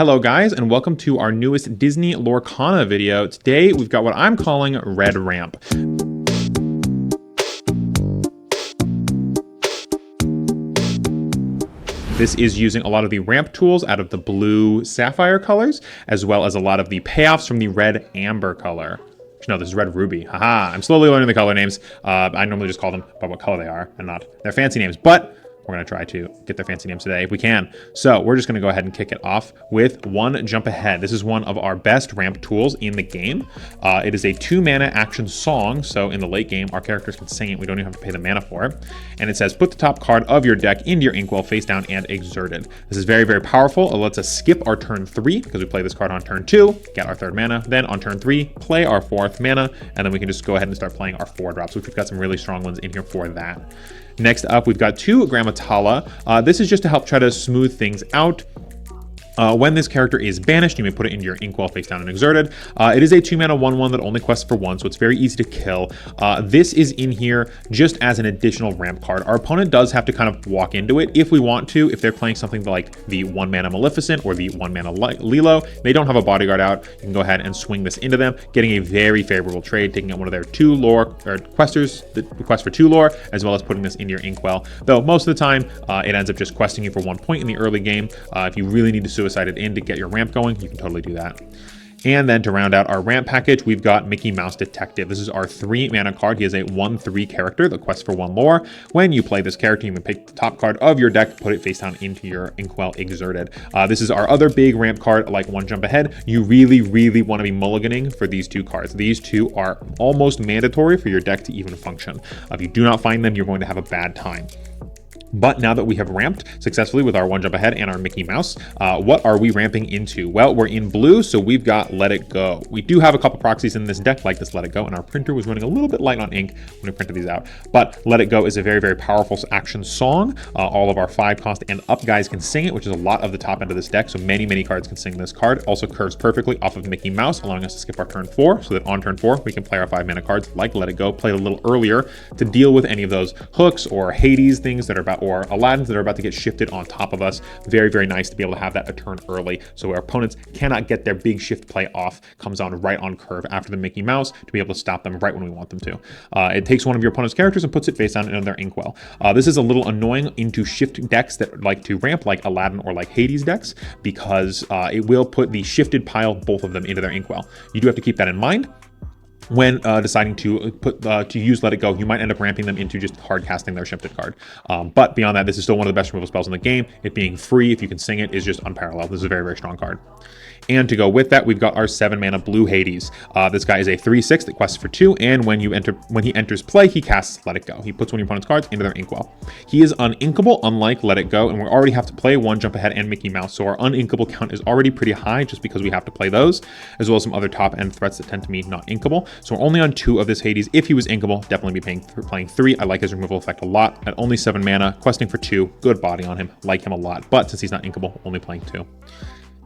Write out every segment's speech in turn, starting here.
Hello guys, and welcome to our newest Disney Lorcana video. Today we've got what I'm calling Red Ramp. This is using a lot of the ramp tools out of the blue sapphire colors, as well as a lot of the payoffs from the red amber color. No, this is red ruby. Haha, I'm slowly learning the color names. I normally just call them by what color they are and not their fancy names, but we're going to try to get their fancy names today if we can. So we're just going to go ahead and kick it off with one jump ahead. This is one of our best ramp tools in the game. It is a 2-mana action song. So in the late game, our characters can sing it. We don't even have to pay the mana for it. And it says, put the top card of your deck into your inkwell face down and exerted. This is very, very powerful. It lets us skip our turn 3 because we play this card on turn 2, get our 3rd mana. Then on turn 3, play our 4th mana. And then we can just go ahead and start playing our 4 drops, which we've got some really strong ones in here for that. Next up, we've got 2 Gramma Tala. This is just to help try to smooth things out. When this character is banished, you may put it into your inkwell face down and exerted. It is a 2-mana 1/1 that only quests for 1, so it's very easy to kill. This is in here just as an additional ramp card. Our opponent does have to kind of walk into it if we want to. If they're playing something like the 1-mana Maleficent or the 1-mana Lilo, they don't have a bodyguard out. You can go ahead and swing this into them, getting a very favorable trade, taking out one of their 2 lore or questers that request for 2 lore, as well as putting this into your inkwell. Though most of the time, it ends up just questing you for 1 point in the early game. If you really need to suicide it in to get your ramp going, you can totally do that. And then to round out our ramp package, we've got Mickey Mouse Detective. This is our 3-mana card. He is a 1/3 character that quests for 1 lore. When you play this character, you can pick the top card of your deck, put it face down into your inkwell exerted. This is our other big ramp card, like 1 jump ahead. You really, really want to be mulliganing for these 2 cards. These 2 are almost mandatory for your deck to even function. If you do not find them, you're going to have a bad time. But now that we have ramped successfully with our 1 jump ahead and our Mickey Mouse, what are we ramping into? Well, we're in blue, so we've got Let It Go. We do have a couple proxies in this deck like this Let It Go, and our printer was running a little bit light on ink when we printed these out. But Let It Go is a very, very powerful action song. All of our 5-cost and up guys can sing it, which is a lot of the top end of this deck, so many cards can sing this card. Also curves perfectly off of Mickey Mouse, allowing us to skip our turn 4, so that on turn 4, we can play our 5-mana cards like Let It Go, play it a little earlier to deal with any of those hooks or Hades things that are about, or Aladdins that are about to get shifted on top of us. Very, very nice to be able to have that a turn early, so our opponents cannot get their big shift play off, comes on right on curve after the Mickey Mouse to be able to stop them right when we want them to. It takes one of your opponent's characters and puts it face down into their inkwell. This is a little annoying into shift decks that like to ramp, like Aladdin or like Hades decks, because it will put the shifted pile, both of them, into their inkwell. You do have to keep that in mind when deciding to use Let It Go. You might end up ramping them into just hard casting their shifted card. But beyond that, this is still one of the best removal spells in the game. It being free, if you can sing it, is just unparalleled. This is a very, very strong card. And to go with that, we've got our 7-mana blue Hades. This guy is a 3/6 that quests for 2, and when he enters play, he casts Let It Go. He puts one of your opponent's cards into their inkwell. He is uninkable, unlike Let It Go, and we already have to play 1 jump ahead and Mickey Mouse, so our uninkable count is already pretty high just because we have to play those, as well as some other top-end threats that tend to be not inkable. So we're only on 2 of this Hades. If he was inkable, definitely be playing 3. I like his removal effect a lot. At only 7 mana, questing for 2, good body on him, like him a lot. But since he's not inkable, only playing 2.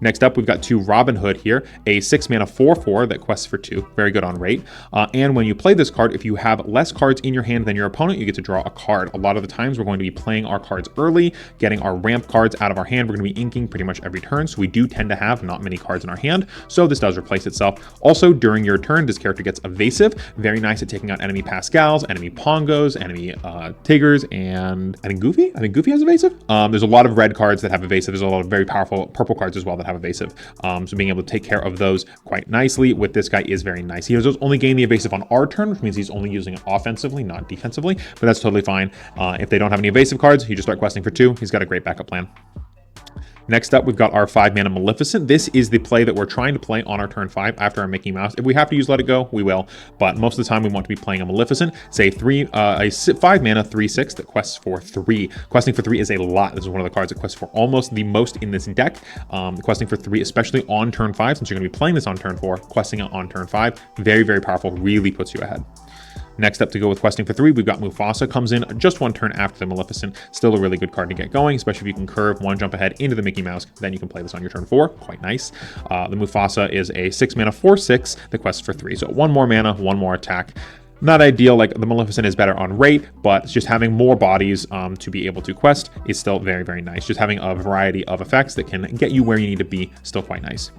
Next up, we've got 2 Robin Hood here, a 6-mana 4/4 that quests for 2, very good on rate. And when you play this card, if you have less cards in your hand than your opponent, you get to draw a card. A lot of the times, we're going to be playing our cards early, getting our ramp cards out of our hand. We're going to be inking pretty much every turn, so we do tend to have not many cards in our hand, so this does replace itself. Also, during your turn, this character gets evasive, very nice at taking out enemy Pascals, enemy Pongos, enemy Tigers, and I think Goofy? I think Goofy has evasive. There's a lot of red cards that have evasive. There's a lot of very powerful purple cards as well that have evasive. So being able to take care of those quite nicely with this guy is very nice. He does only gain the evasive on our turn, which means he's only using it offensively, not defensively, but that's totally fine. If they don't have any evasive cards, you just start questing for 2. He's got a great backup plan. Next up, we've got our 5-mana Maleficent. This is the play that we're trying to play on our turn 5 after our Mickey Mouse. If we have to use Let It Go, we will. But most of the time, we want to be playing a Maleficent. Say a 5-mana 3/6 that quests for 3. Questing for 3 is a lot. This is one of the cards that quests for almost the most in this deck. Questing for 3, especially on turn 5, since you're going to be playing this on turn 4, questing it on turn 5, very, very powerful, really puts you ahead. Next up to go with questing for 3, we've got Mufasa. Comes in just 1 turn after the Maleficent. Still a really good card to get going, especially if you can curve 1 jump ahead into the Mickey Mouse. Then you can play this on your turn 4. Quite nice. The Mufasa is a 6-mana 4/6 that quests for 3. So 1 more mana, 1 more attack. Not ideal, like the Maleficent is better on rate, but just having more bodies to be able to quest is still very, very nice. Just having a variety of effects that can get you where you need to be, still quite nice.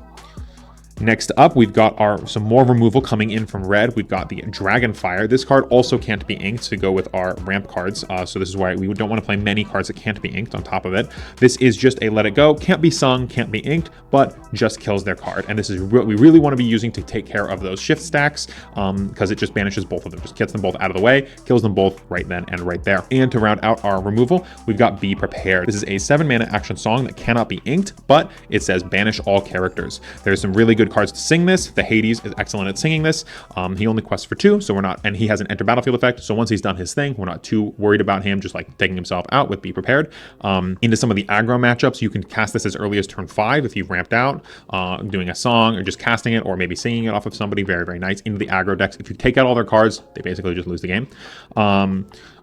Next up, we've got some more removal coming in from red. We've got the Dragonfire. This card also can't be inked to go with our ramp cards. So this is why we don't want to play many cards that can't be inked on top of it. This is just a let it go. Can't be sung, can't be inked, but just kills their card. And this is what we really want to be using to take care of those shift stacks because it just banishes both of them. Just gets them both out of the way, kills them both right then and right there. And to round out our removal, we've got Be Prepared. This is a 7-mana action song that cannot be inked, but it says banish all characters. There's some really good cards to sing this. The Hades is excellent at singing this. He only quests for 2, so we're not, and he has an enter battlefield effect. So once he's done his thing, we're not too worried about him just like taking himself out with Be Prepared. Into some of the aggro matchups, you can cast this as early as turn 5 if you've ramped out, doing a song or just casting it, or maybe singing it off of somebody. Very, very nice. Into the aggro decks, if you take out all their cards, they basically just lose the game.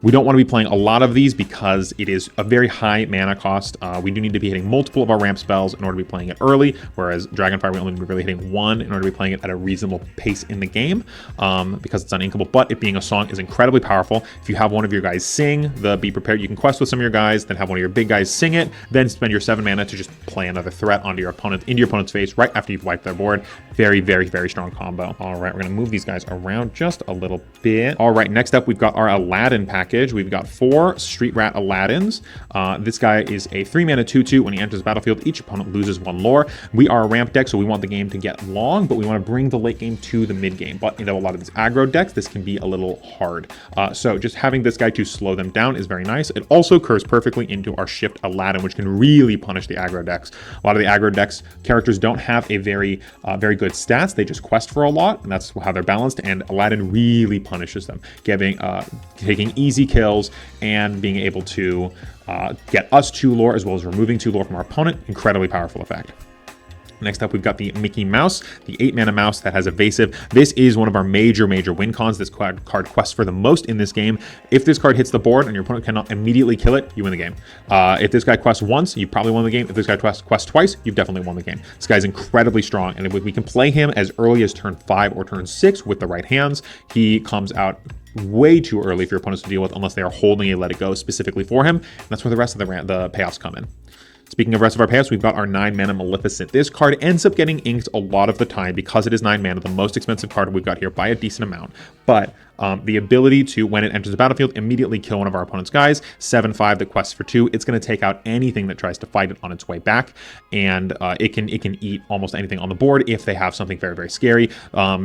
We don't want to be playing a lot of these because it is a very high mana cost. We do need to be hitting multiple of our ramp spells in order to be playing it early, whereas Dragonfire, we only be really hitting 1 in order to be playing it at a reasonable pace in the game because it's uninkable. But it being a song is incredibly powerful. If you have one of your guys sing the Be Prepared, you can quest with some of your guys, then have one of your big guys sing it, then spend your 7 mana to just play another threat into your opponent's face right after you've wiped their board. Very, very, very strong combo. All right, we're going to move these guys around just a little bit. All right, next up, we've got our Aladdin package. We've got 4 Street Rat Aladdins. This guy is a 3-mana 2/2. When he enters the battlefield, each opponent loses 1 lore. We are a ramp deck, so we want the game to get long, but we want to bring the late game to the mid game. But in a lot of these aggro decks, this can be a little hard. So just having this guy to slow them down is very nice. It also curves perfectly into our Shift Aladdin, which can really punish the aggro decks. A lot of the aggro decks characters don't have a very good stats. They just quest for a lot, and that's how they're balanced. And Aladdin really punishes them, taking easy kills and being able to get us 2 lore as well as removing 2 lore from our opponent. Incredibly powerful effect. Next up, we've got the Mickey Mouse, the 8-mana mouse that has evasive. This is one of our major win cons. This card quests for the most in this game. If this card hits the board and your opponent cannot immediately kill it, you win the game. If this guy quests once, you probably won the game. If this guy quests twice, you've definitely won the game. This guy's incredibly strong, and we can play him as early as turn 5 or turn 6 with the right hands. He comes out way too early for your opponents to deal with unless they are holding a Let It Go specifically for him. And that's where the rest of the payoffs come in. Speaking of rest of our payoffs, we've got our 9-mana Maleficent. This card ends up getting inked a lot of the time because it is 9 mana, the most expensive card we've got here by a decent amount. But the ability to, when it enters the battlefield, immediately kill one of our opponent's guys, 7/5 that quests for 2. It's going to take out anything that tries to fight it on its way back, and it can eat almost anything on the board if they have something very, very scary.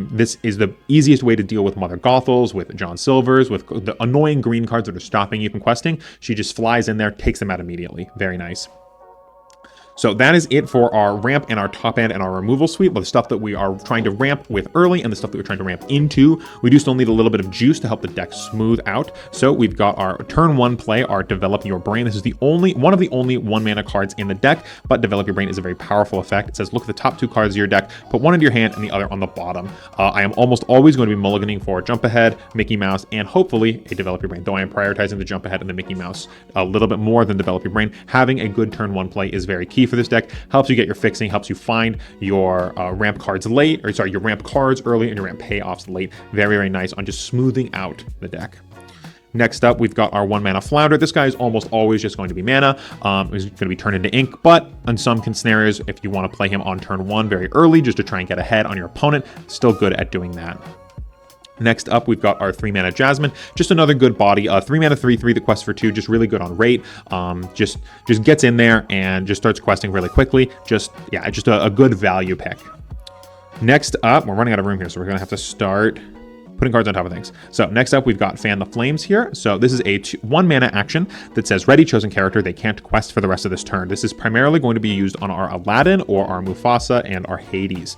This is the easiest way to deal with Mother Gothels, with John Silvers, with the annoying green cards that are stopping you from questing. She just flies in there, takes them out immediately. Very nice. So that is it for our ramp and our top end and our removal suite. But the stuff that we are trying to ramp with early and the stuff that we're trying to ramp into, we do still need a little bit of juice to help the deck smooth out. So we've got our turn 1 play, our Develop Your Brain. This is one of the only 1-mana cards in the deck, but Develop Your Brain is a very powerful effect. It says, look at the top 2 cards of your deck, put one into your hand and the other on the bottom. I am almost always going to be mulliganing for Jump Ahead, Mickey Mouse, and hopefully a Develop Your Brain, though I am prioritizing the Jump Ahead and the Mickey Mouse a little bit more than Develop Your Brain. Having a good turn 1 play is very key for this deck. Helps you get your fixing, helps you find your ramp cards late, or sorry, your ramp cards early and your ramp payoffs late. Very, very nice on just smoothing out the deck. Next up, we've got our 1-mana Flounder. This guy is almost always just going to be mana. He's going to be turned into ink, but in some scenarios, if you want to play him on turn 1 very early, just to try and get ahead on your opponent, still good at doing that. Next up, we've got our 3-mana Jasmine. Just another good body. 3-mana 3/3 that quests for 2, just really good on rate. Just gets in there and just starts questing really quickly. Just a good value pick. Next up, we're running out of room here, so we're gonna have to start putting cards on top of things. So next up, we've got Fan the Flames here. So this is a 1-mana action that says ready chosen character. They can't quest for the rest of this turn. This is primarily going to be used on our Aladdin or our Mufasa and our Hades.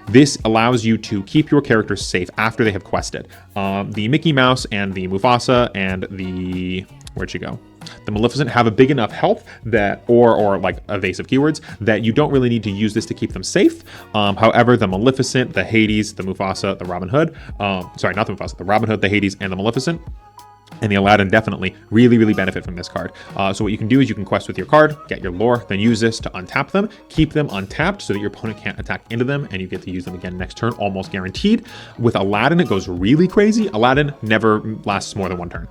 This allows you to keep your characters safe after they have quested. The Mickey Mouse and the Mufasa and the... where'd she go? The Maleficent have a big enough health that, or like evasive keywords, that you don't really need to use this to keep them safe. However, the Maleficent, the Hades, the Mufasa, the Robin Hood, sorry, not the Mufasa, the Robin Hood, the Hades, and the Maleficent and the Aladdin definitely really benefit from this card. So what you can do is you can quest with your card, get your lore, then use this to untap them, keep them untapped so that your opponent can't attack into them, and you get to use them again next turn, almost guaranteed. With Aladdin, it goes really crazy. Aladdin never lasts more than one turn.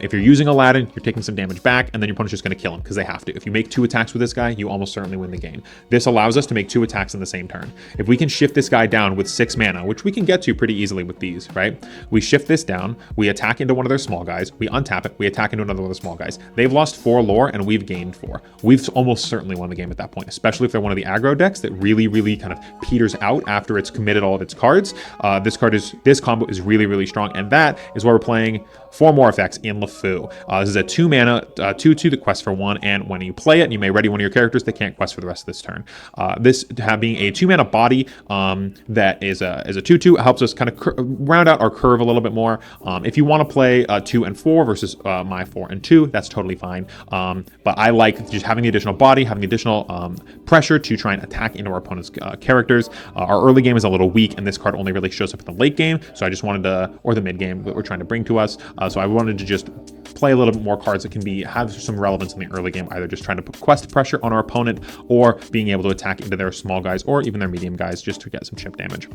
If you're using Aladdin, you're taking some damage back, and then your opponent's just going to kill him because they have to. If you make 2 attacks with this guy, you almost certainly win the game. This allows us to make 2 attacks in the same turn. If we can shift this guy down with 6 mana, which we can get to pretty easily with these, right? We shift this down, we attack into one of their small guys, we untap it, we attack into another one of the small guys. They've lost 4 lore and we've gained 4. We've almost certainly won the game at that point, especially if they're one of the aggro decks that really kind of peters out after it's committed all of its cards. This combo is really strong, and that is why we're playing 4 more effects in Lefou. This is a 2 mana 2/2 that quests for 1, and when you play it, you may ready one of your characters, they can't quest for the rest of this turn. This being a 2 mana body that is a 2/2 helps us kind of round out our curve a little bit more. If you want to play 2 and 4 versus my 4 and 2, that's totally fine. But I like just having the additional body, having the additional pressure to try and attack into our opponent's characters. Our early game is a little weak, and this card only really shows up in the late game, so I just wanted to, or the mid game that we're trying to bring to us. So I wanted to just play a little bit more cards that can have some relevance in the early game, either just trying to put quest pressure on our opponent or being able to attack into their small guys or even their medium guys just to get some chip damage.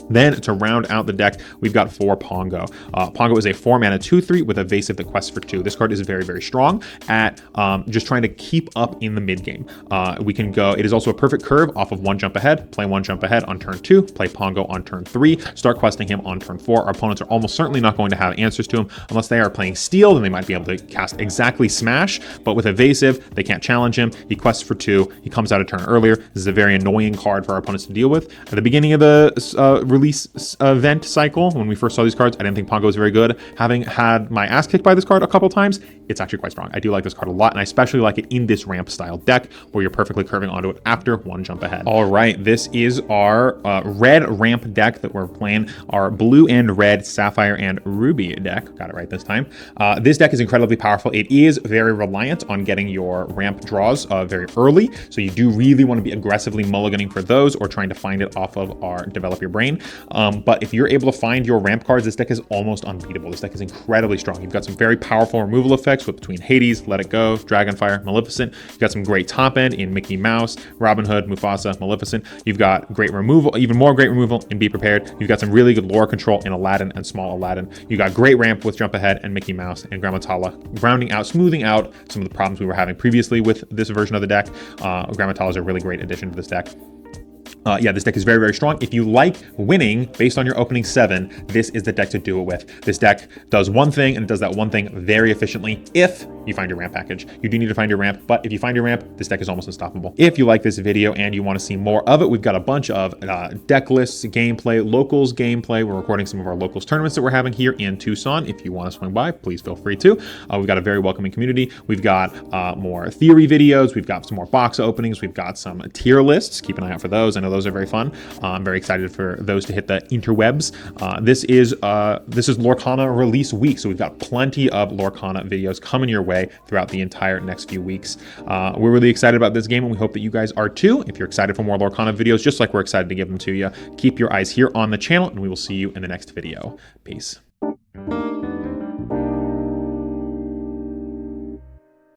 Then, to round out the deck, we've got 4 Pongo. Pongo is a 4 mana 2/3 with Evasive that quests for 2. This card is very strong at just trying to keep up in the mid game. We can go, it is also a perfect curve off of 1 jump ahead, play 1 jump ahead on turn 2, play Pongo on turn 3, start questing him on turn 4. Our opponents are almost certainly not going to have answers to him unless they are playing Steel, then they might be able to cast exactly Smash, but with Evasive, they can't challenge him. He quests for 2, he comes out a turn earlier. This is a very annoying card for our opponents to deal with. At the beginning of the release event cycle, when we first saw these cards, I didn't think Pongo was very good. Having had my ass kicked by this card a couple times, it's actually quite strong. I do like this card a lot, and I especially like it in this ramp style deck where you're perfectly curving onto it after 1 jump ahead. All right, this is our red ramp deck that we're playing, our blue and red sapphire and ruby deck. Got it right this time. This deck is incredibly powerful. It is very reliant on getting your ramp draws very early, so you do really want to be aggressively mulliganing for those or trying to find it off of our Develop Your Brain. But if you're able to find your ramp cards, this deck is almost unbeatable. This deck is incredibly strong. You've got some very powerful removal effects with between Hades, Let It Go, Dragonfire, Maleficent. You've got some great top end in Mickey Mouse, Robin Hood, Mufasa, Maleficent. You've got great removal, even more great removal in Be Prepared. You've got some really good lore control in Aladdin and Small Aladdin. You got great ramp with Jump Ahead and Mickey Mouse and Gramma Tala, rounding out, smoothing out some of the problems we were having previously with this version of the deck. Gramma Tala is a really great addition to this deck. Yeah, this deck is very strong. If you like winning based on your opening 7, this is the deck to do it with. This deck does one thing, and it does that one thing very efficiently if you find your ramp package. You do need to find your ramp, but if you find your ramp, this deck is almost unstoppable. If you like this video and you want to see more of it, we've got a bunch of deck lists, gameplay, locals gameplay. We're recording some of our locals tournaments that we're having here in Tucson. If you want to swing by, please feel free to. We've got a very welcoming community. We've got more theory videos. We've got some more box openings. We've got some tier lists. Keep an eye out for those. I know those are very fun. I'm very excited for those to hit the interwebs. This is Lorcana release week, so we've got plenty of Lorcana videos coming your way throughout the entire next few weeks. We're really excited about this game, and we hope that you guys are too. If you're excited for more Lorcana videos, just like we're excited to give them to you, keep your eyes here on the channel, and we will see you in the next video. Peace.